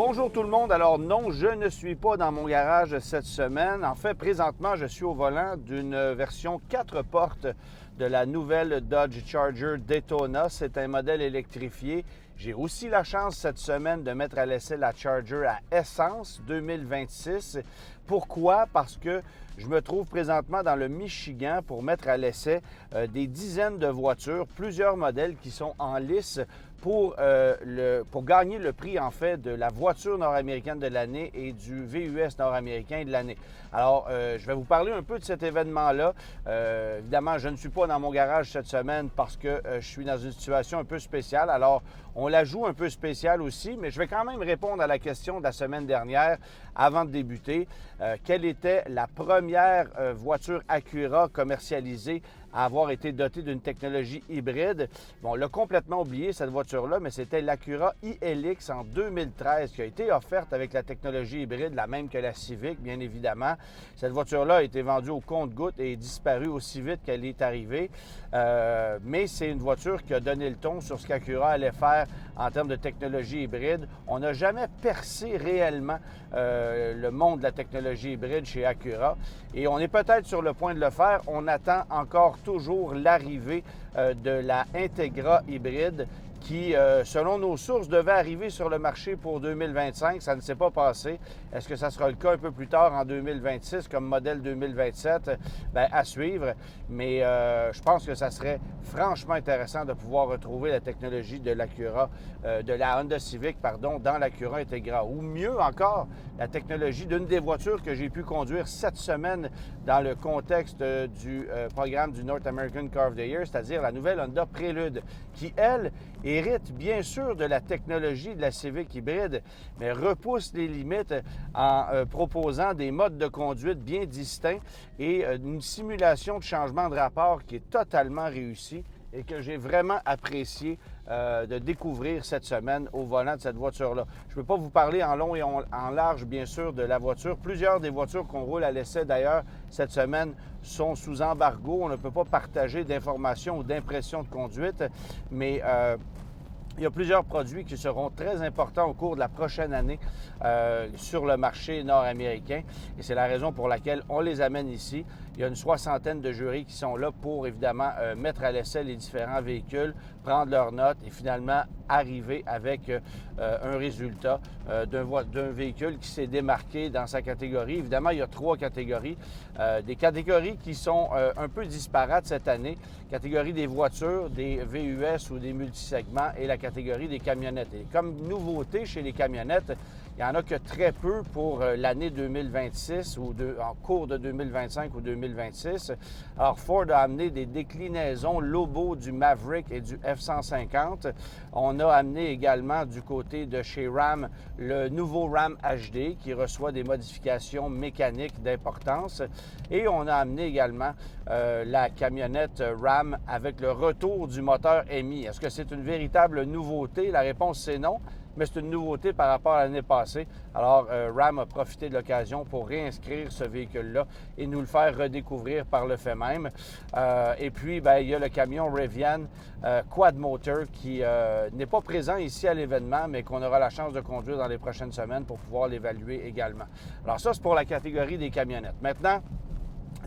Bonjour tout le monde. Alors non, je ne suis pas dans mon garage cette semaine. En fait, présentement, je suis au volant d'une version 4 portes de la nouvelle Dodge Charger Daytona. C'est un modèle électrifié. J'ai aussi la chance cette semaine de mettre à l'essai la Charger à essence 2026. Pourquoi? Parce que je me trouve présentement dans le Michigan pour mettre à l'essai des dizaines de voitures, plusieurs modèles qui sont en lice pour gagner le prix, en fait, de la voiture nord-américaine de l'année et du VUS nord-américain de l'année. Alors, je vais vous parler un peu de cet événement-là. Évidemment, je ne suis pas dans mon garage cette semaine parce que je suis dans une situation un peu spéciale. Alors, on la joue un peu spéciale aussi, mais je vais quand même répondre à la question de la semaine dernière avant de débuter. Quelle était la première voiture Acura commercialisée à avoir été dotée d'une technologie hybride? Bon, on l'a complètement oublié, cette voiture-là, mais c'était l'Acura iLX en 2013 qui a été offerte avec la technologie hybride, la même que la Civic, bien évidemment. Cette voiture-là a été vendue au compte-gouttes et est disparue aussi vite qu'elle est arrivée. Mais c'est une voiture qui a donné le ton sur ce qu'Acura allait faire en termes de technologie hybride. On n'a jamais percé réellement le monde de la technologie hybride chez Acura et on est peut-être sur le point de le faire. On attend encore toujours l'arrivée de la Integra hybride qui, selon nos sources, devait arriver sur le marché pour 2025. Ça ne s'est pas passé. Est-ce que ça sera le cas un peu plus tard en 2026 comme modèle 2027? Bien, à suivre. Mais je pense que ça serait franchement intéressant de pouvoir retrouver la technologie de l'Acura, de la Honda Civic, pardon, dans l'Acura Integra. Ou mieux encore, la technologie d'une des voitures que j'ai pu conduire cette semaine dans le contexte du programme du North American Car of the Year, c'est-à-dire la nouvelle Honda Prélude, qui, elle, hérite bien sûr de la technologie de la Civic hybride, mais repousse les limites en proposant des modes de conduite bien distincts et une simulation de changement de rapport qui est totalement réussie et que j'ai vraiment apprécié de découvrir cette semaine au volant de cette voiture-là. Je ne peux pas vous parler en long et en large, bien sûr, de la voiture. Plusieurs des voitures qu'on roule à l'essai, d'ailleurs, cette semaine, sont sous embargo. On ne peut pas partager d'informations ou d'impressions de conduite, mais il y a plusieurs produits qui seront très importants au cours de la prochaine année sur le marché nord-américain et c'est la raison pour laquelle on les amène ici. Il y a une soixantaine de jurys qui sont là pour, évidemment, mettre à l'essai les différents véhicules, prendre leurs notes et finalement arriver avec un résultat d'un véhicule qui s'est démarqué dans sa catégorie. Évidemment, il y a 3 catégories. Des catégories qui sont un peu disparates cette année. Catégorie des voitures, des VUS ou des multisegments et la catégorie des camionnettes. Et comme nouveauté chez les camionnettes, il n'y en a que très peu pour l'année 2026 ou en cours de 2025 ou 2026. Alors, Ford a amené des déclinaisons Lobo du Maverick et du F-150. On a amené également du côté de chez Ram le nouveau Ram HD qui reçoit des modifications mécaniques d'importance. Et on a amené également la camionnette Ram avec le retour du moteur MI. Est-ce que c'est une véritable nouveauté? La réponse, c'est non. Mais c'est une nouveauté par rapport à l'année passée. Alors, Ram a profité de l'occasion pour réinscrire ce véhicule-là et nous le faire redécouvrir par le fait même. Et puis, bien, il y a le camion Rivian Quad Motor qui n'est pas présent ici à l'événement, mais qu'on aura la chance de conduire dans les prochaines semaines pour pouvoir l'évaluer également. Alors ça, c'est pour la catégorie des camionnettes. Maintenant,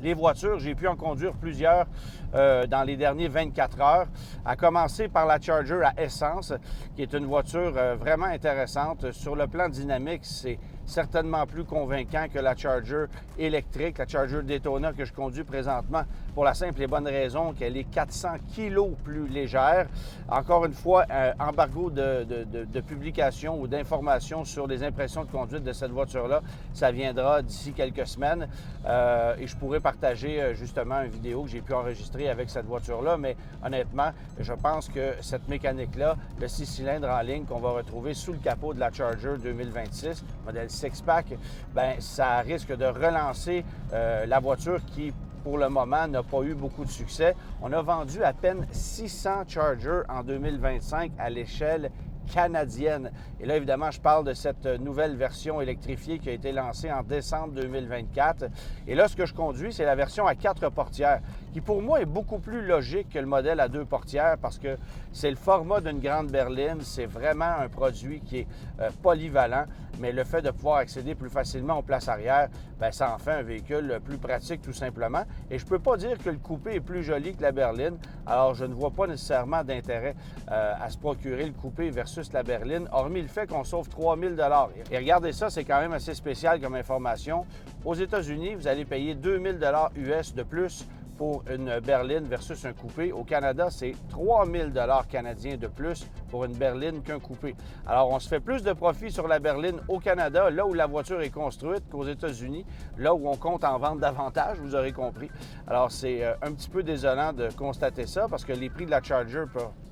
les voitures, j'ai pu en conduire plusieurs dans les derniers 24 heures, à commencer par la Charger à essence, qui est une voiture vraiment intéressante. Sur le plan dynamique, c'est certainement plus convaincant que la Charger électrique, la Charger Daytona que je conduis présentement, pour la simple et bonne raison qu'elle est 400 kg plus légère. Encore une fois, embargo de publication ou d'information sur les impressions de conduite de cette voiture-là, ça viendra d'ici quelques semaines et je pourrais partager justement une vidéo que j'ai pu enregistrer avec cette voiture-là, mais honnêtement, je pense que cette mécanique-là, le 6 cylindres en ligne qu'on va retrouver sous le capot de la Charger 2026, modèle six-pack, bien, ça risque de relancer la voiture qui, pour le moment, n'a pas eu beaucoup de succès. On a vendu à peine 600 Chargers en 2025 à l'échelle canadienne. Et là, évidemment, je parle de cette nouvelle version électrifiée qui a été lancée en décembre 2024. Et là, ce que je conduis, c'est la version à 4 portières, qui pour moi est beaucoup plus logique que le modèle à 2 portières parce que c'est le format d'une grande berline. C'est vraiment un produit qui est polyvalent, mais le fait de pouvoir accéder plus facilement aux places arrière, bien, ça en fait un véhicule plus pratique tout simplement. Et je ne peux pas dire que le coupé est plus joli que la berline, alors je ne vois pas nécessairement d'intérêt à se procurer le coupé versus la berline, hormis le fait qu'on sauve 3 000 $. Et regardez ça, c'est quand même assez spécial comme information. Aux États-Unis, vous allez payer 2 000 $ US de plus pour une berline versus un coupé. Au Canada, c'est 3 000 $ canadiens de plus pour une berline qu'un coupé. Alors, on se fait plus de profit sur la berline au Canada, là où la voiture est construite, qu'aux États-Unis, là où on compte en vendre davantage, vous aurez compris. Alors, c'est un petit peu désolant de constater ça parce que les prix de la Charger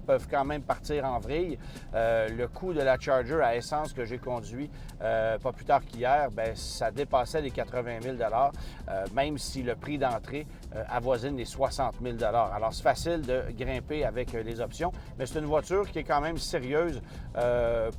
peuvent quand même partir en vrille. Le coût de la Charger à essence que j'ai conduit pas plus tard qu'hier, bien, ça dépassait les 80 000 $, même si le prix d'entrée avoisine les 60 000 $. Alors, c'est facile de grimper avec les options, mais c'est une voiture qui est quand même sérieuse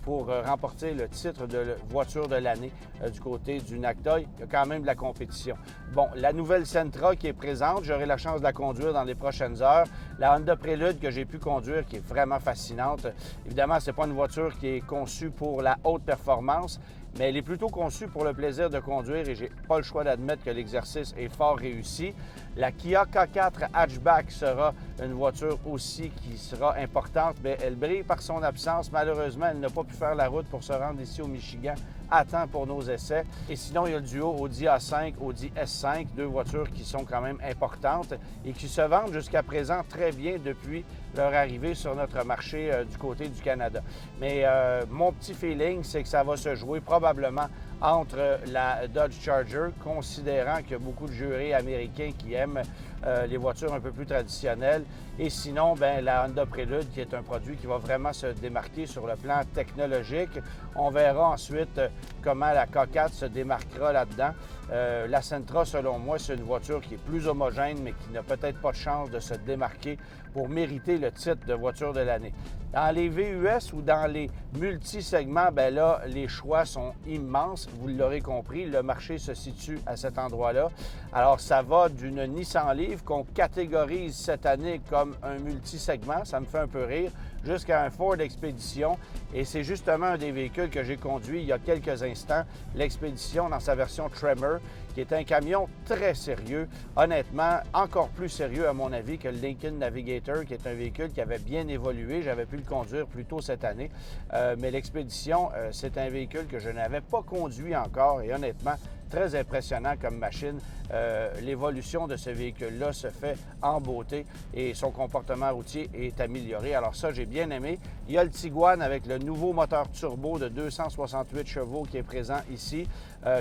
pour remporter le titre de voiture de l'année du côté du NACTOY. Il y a quand même de la compétition. Bon, la nouvelle Sentra qui est présente, j'aurai la chance de la conduire dans les prochaines heures. La Honda Prélude que j'ai pu conduire, qui est vraiment fascinante. Évidemment, ce n'est pas une voiture qui est conçue pour la haute performance, mais elle est plutôt conçue pour le plaisir de conduire et j'ai pas le choix d'admettre que l'exercice est fort réussi. La Kia K4 Hatchback sera une voiture aussi qui sera importante, mais elle brille par son absence. Malheureusement, elle n'a pas pu faire la route pour se rendre ici au Michigan à temps pour nos essais. Et sinon, il y a le duo Audi A5, Audi S5, deux voitures qui sont quand même importantes et qui se vendent jusqu'à présent très bien depuis leur arrivée sur notre marché du côté du Canada. Mais mon petit feeling, c'est que ça va se jouer probablement entre la Dodge Charger, considérant qu'il y a beaucoup de jurés américains qui aiment les voitures un peu plus traditionnelles. Et sinon, bien, la Honda Prélude, qui est un produit qui va vraiment se démarquer sur le plan technologique. On verra ensuite comment la K4 se démarquera là-dedans. La Sentra, selon moi, c'est une voiture qui est plus homogène, mais qui n'a peut-être pas de chance de se démarquer pour mériter le titre de voiture de l'année. Dans les VUS ou dans les multi-segments, bien là, les choix sont immenses. Vous l'aurez compris, le marché se situe à cet endroit-là. Alors, ça va d'une Nissan Leaf qu'on catégorise cette année comme un multi-segment, ça me fait un peu rire, jusqu'à un Ford Expedition. Et c'est justement un des véhicules que j'ai conduit il y a quelques instants, l'Expedition dans sa version Tremor, qui est un camion très sérieux. Honnêtement, encore plus sérieux à mon avis que le Lincoln Navigator, qui est un véhicule qui avait bien évolué. J'avais pu le conduire plus tôt cette année. Mais l'Expedition, c'est un véhicule que je n'avais pas conduit encore et honnêtement, très impressionnant comme machine. L'évolution de ce véhicule-là se fait en beauté et son comportement routier est amélioré. Alors ça, j'ai bien aimé. Il y a le Tiguan avec le nouveau moteur turbo de 268 chevaux qui est présent ici,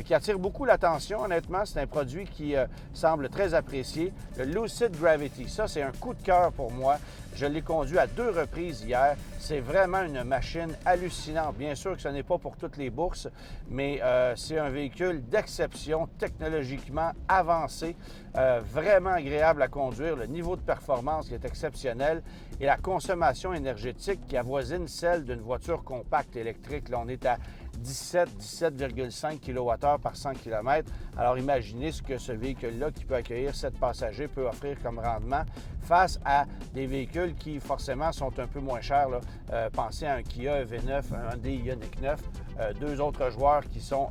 qui attire beaucoup l'attention. Honnêtement, c'est un produit qui semble très apprécié. Le Lucid Gravity, ça, c'est un coup de cœur pour moi. Je l'ai conduit à 2 reprises hier. C'est vraiment une machine hallucinante. Bien sûr que ce n'est pas pour toutes les bourses, mais c'est un véhicule d'exception, technologiquement avancé, vraiment agréable à conduire. Le niveau de performance qui est exceptionnel et la consommation énergétique qui avoisine celle d'une voiture compacte électrique. Là, on est à 17,5 kWh par 100 km. Alors imaginez ce que ce véhicule-là qui peut accueillir 7 passagers peut offrir comme rendement face à des véhicules qui forcément sont un peu moins chers. Pensez à un Kia EV9, un Hyundai Ioniq 9, deux autres joueurs qui sont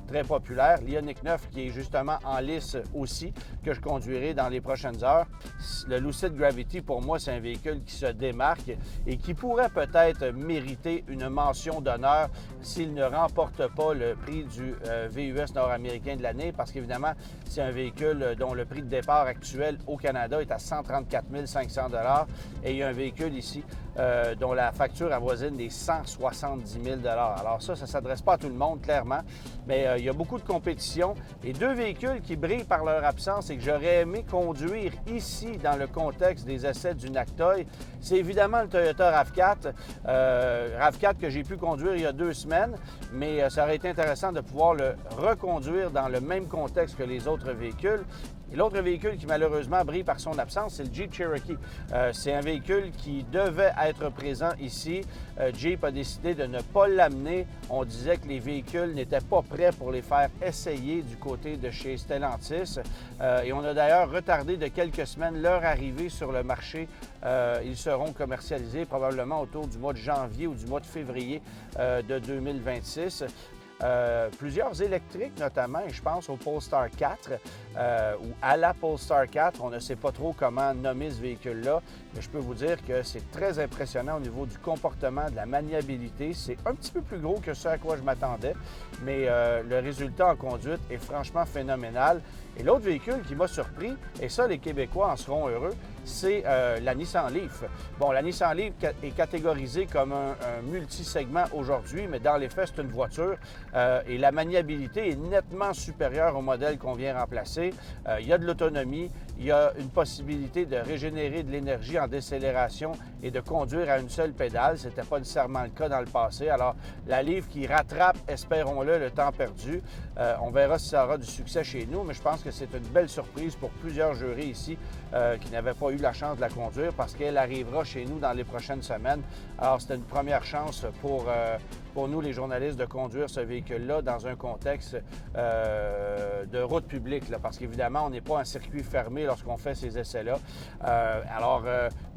très populaires. L'Ioniq 9 qui est justement en lice aussi, que je conduirai dans les prochaines heures. Le Lucid Gravity, pour moi, c'est un véhicule qui se démarque et qui pourrait peut-être mériter une mention d'honneur s'il ne remporte pas le prix du VUS nord-américain de l'année, parce qu'évidemment, c'est un véhicule dont le prix de départ actuel au Canada est à 134 500 $ et il y a un véhicule ici dont la facture avoisine des 170 000 $. Alors ça ne s'adresse pas à tout le monde, clairement, mais il y a beaucoup de compétition et deux véhicules qui brillent par leur absence et que j'aurais aimé conduire ici dans le contexte des essais du NACTOY. C'est évidemment le Toyota RAV4. RAV4 que j'ai pu conduire il y a 2 semaines, mais ça aurait été intéressant de pouvoir le reconduire dans le même contexte que les autres véhicules. Et l'autre véhicule qui malheureusement brille par son absence, c'est le Jeep Cherokee. C'est un véhicule qui devait être présent ici. Jeep a décidé de ne pas l'amener. On disait que les véhicules n'étaient pas prêts pour les faire essayer du côté de chez Stellantis. Et on a d'ailleurs retardé de quelques semaines leur arrivée sur le marché. Ils seront commercialisés probablement autour du mois de janvier ou du mois de février de 2026. Plusieurs électriques notamment, et je pense au Polestar 4 ou à la Polestar 4. On ne sait pas trop comment nommer ce véhicule-là, mais je peux vous dire que c'est très impressionnant au niveau du comportement, de la maniabilité. C'est un petit peu plus gros que ce à quoi je m'attendais, mais le résultat en conduite est franchement phénoménal. Et l'autre véhicule qui m'a surpris, et ça les Québécois en seront heureux, c'est la Nissan Leaf. Bon, la Nissan Leaf est catégorisée comme un multisegment aujourd'hui, mais dans les faits, c'est une voiture et la maniabilité est nettement supérieure au modèle qu'on vient remplacer. Il y a de l'autonomie, il y a une possibilité de régénérer de l'énergie en décélération et de conduire à une seule pédale. Ce n'était pas nécessairement le cas dans le passé. Alors, la Leaf qui rattrape, espérons-le, le temps perdu. On verra si ça aura du succès chez nous, mais je pense que c'est une belle surprise pour plusieurs jurés ici qui n'avaient pas eu la chance de la conduire parce qu'elle arrivera chez nous dans les prochaines semaines. Alors, c'était une première chance pour nous, les journalistes, de conduire ce véhicule-là dans un contexte de route publique, là, parce qu'évidemment, on n'est pas un circuit fermé lorsqu'on fait ces essais-là.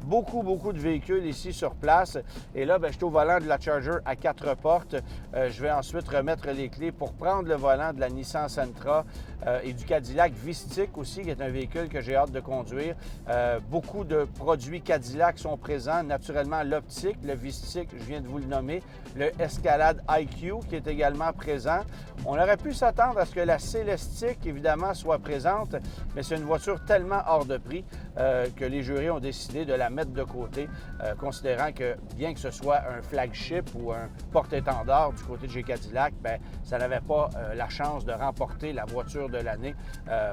Beaucoup de véhicules ici sur place. Et là, je suis au volant de la Charger à 4 portes. Je vais ensuite remettre les clés pour prendre le volant de la Nissan Sentra et du Cadillac Vistik aussi, qui est un véhicule que j'ai hâte de conduire. Beaucoup de produits Cadillac sont présents. Naturellement, l'optique, le Vistik, je viens de vous le nommer, le Escalade IQ qui est également présent. On aurait pu s'attendre à ce que la Celestiq, évidemment, soit présente, mais c'est une voiture tellement hors de prix que les jurés ont décidé de la mettre de côté, considérant que bien que ce soit un flagship ou un porte-étendard du côté de chez Cadillac, ça n'avait pas la chance de remporter la voiture de l'année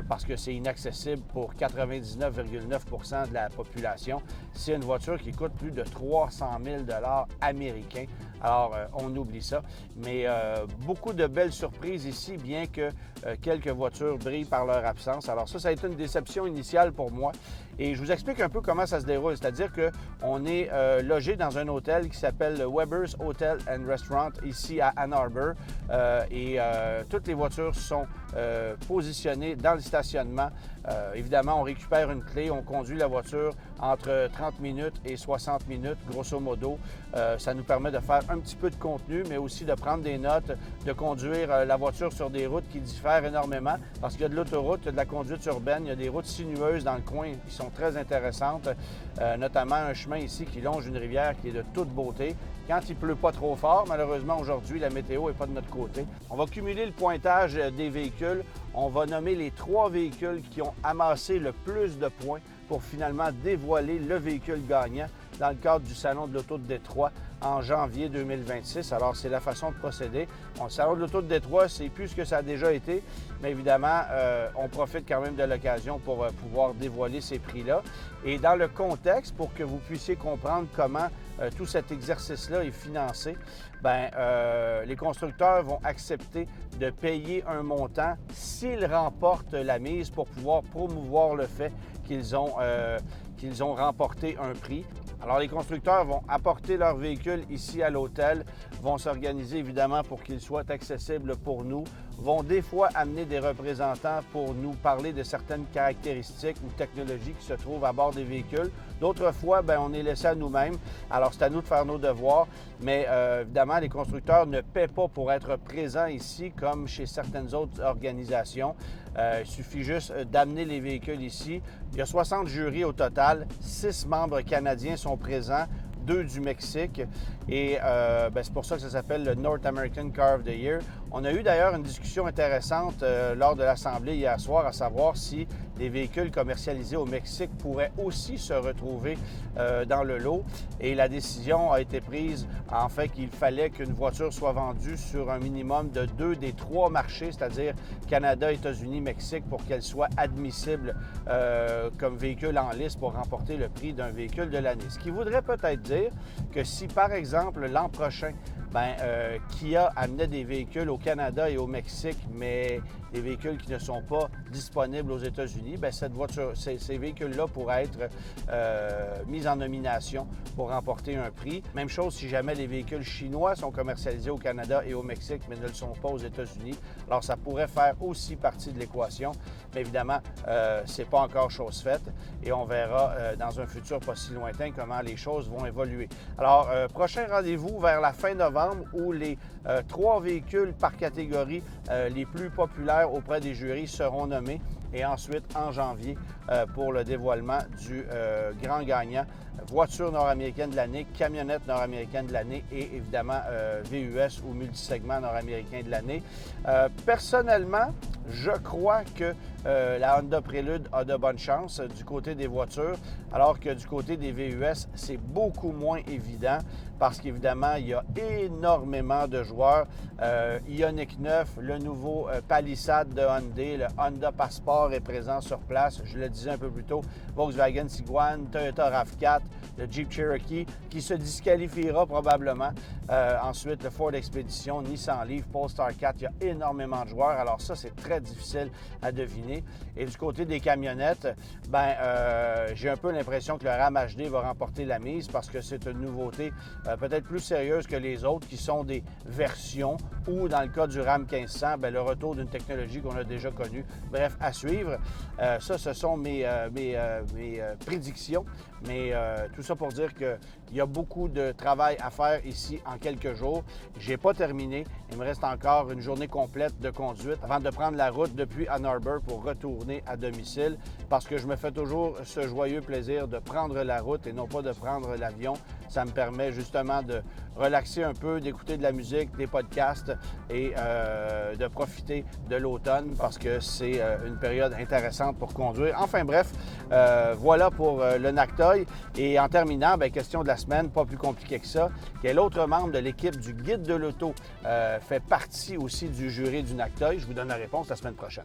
parce que c'est inaccessible pour 99,9 % de la population. C'est une voiture qui coûte plus de 300 000 $ américains. Alors, on oublie ça. Mais beaucoup de belles surprises ici, bien que quelques voitures brillent par leur absence. Alors ça a été une déception initiale pour moi. Et je vous explique un peu comment ça se déroule. C'est-à-dire qu'on est logé dans un hôtel qui s'appelle le Weber's Hotel and Restaurant ici à Ann Arbor. Toutes les voitures sont positionnées dans le stationnement. Évidemment, on récupère une clé, on conduit la voiture entre 30 minutes et 60 minutes, grosso modo. Ça nous permet de faire un petit peu de contenu, mais aussi de prendre des notes, de conduire la voiture sur des routes qui diffèrent énormément, parce qu'il y a de l'autoroute, il y a de la conduite urbaine, il y a des routes sinueuses dans le coin qui sont très intéressantes, notamment un chemin ici qui longe une rivière qui est de toute beauté. Quand il ne pleut pas trop fort, malheureusement aujourd'hui, la météo n'est pas de notre côté. On va cumuler le pointage des véhicules. On va nommer les 3 véhicules qui ont amassé le plus de points pour finalement dévoiler le véhicule gagnant dans le cadre du Salon de l'Auto de Détroit en janvier 2026. Alors, c'est la façon de procéder. Le Salon de l'Auto de Détroit, c'est plus ce que ça a déjà été, mais évidemment, on profite quand même de l'occasion pour pouvoir dévoiler ces prix-là. Et dans le contexte, pour que vous puissiez comprendre comment tout cet exercice-là est financé, les constructeurs vont accepter de payer un montant s'ils remportent la mise pour pouvoir promouvoir le fait qu'ils ont remporté un prix. Alors, les constructeurs vont apporter leur véhicule ici à l'hôtel, vont s'organiser évidemment pour qu'il soit accessible pour nous, vont des fois amener des représentants pour nous parler de certaines caractéristiques ou technologies qui se trouvent à bord des véhicules. D'autres fois, on est laissé à nous-mêmes. Alors, c'est à nous de faire nos devoirs. Mais évidemment, les constructeurs ne paient pas pour être présents ici comme chez certaines autres organisations. Il suffit juste d'amener les véhicules ici. Il y a 60 jurys au total. 6 membres canadiens sont présents, 2 du Mexique. Et c'est pour ça que ça s'appelle le North American Car of the Year. On a eu d'ailleurs une discussion intéressante lors de l'Assemblée hier soir, à savoir si des véhicules commercialisés au Mexique pourraient aussi se retrouver dans le lot. Et la décision a été prise en fait qu'il fallait qu'une voiture soit vendue sur un minimum de 2 des 3 marchés, c'est-à-dire Canada, États-Unis, Mexique, pour qu'elle soit admissible comme véhicule en lice pour remporter le prix d'un véhicule de l'année. Ce qui voudrait peut-être dire que si, par exemple, l'an prochain, Kia amenait des véhicules au Canada et au Mexique, mais des véhicules qui ne sont pas disponibles aux États-Unis, ces véhicules-là pourraient être mis en nomination pour remporter un prix. Même chose si jamais les véhicules chinois sont commercialisés au Canada et au Mexique, mais ne le sont pas aux États-Unis. Alors, ça pourrait faire aussi partie de l'équation. Mais évidemment, ce n'est pas encore chose faite et on verra dans un futur pas si lointain comment les choses vont évoluer. Alors, prochain rendez-vous vers la fin novembre où les 3 véhicules par catégorie les plus populaires auprès des jurys seront nommés et ensuite en janvier pour le dévoilement du grand gagnant, voiture nord-américaine de l'année, camionnette nord-américaine de l'année et évidemment VUS ou multisegment nord-américain de l'année. Personnellement, je crois que la Honda Prélude a de bonnes chances du côté des voitures, alors que du côté des VUS, c'est beaucoup moins évident parce qu'évidemment, il y a énormément de joueurs. Ioniq 9, le nouveau Palisade de Hyundai, le Honda Passport est présent sur place. Je le disais un peu plus tôt, Volkswagen Tiguan, Toyota RAV4, le Jeep Cherokee, qui se disqualifiera probablement. Ensuite, le Ford Expedition, Nissan Leaf, Polestar 4, il y a énormément de joueurs. Alors ça, c'est très difficile à deviner. Et du côté des camionnettes, j'ai un peu l'impression que le Ram HD va remporter la mise parce que c'est une nouveauté peut-être plus sérieuse que les autres qui sont des versions ou, dans le cas du Ram 1500, le retour d'une technologie qu'on a déjà connue. Bref, à suivre. Ça, ce sont mes prédictions, mais tout ça pour dire qu'il y a beaucoup de travail à faire ici en quelques jours. Je n'ai pas terminé. Il me reste encore une journée complète de conduite avant de prendre la route depuis Ann Arbor pour retourner à domicile parce que je me fais toujours ce joyeux plaisir de prendre la route et non pas de prendre l'avion. Ça me permet justement de relaxer un peu, d'écouter de la musique, des podcasts et de profiter de l'automne parce que c'est une période intéressante pour conduire. Enfin bref, voilà pour le NACTOY. Et en terminant, question de la semaine, pas plus compliqué que ça. Quel autre membre de l'équipe du Guide de l'auto fait partie aussi du jury du NACTOY? Je vous donne la réponse la semaine prochaine.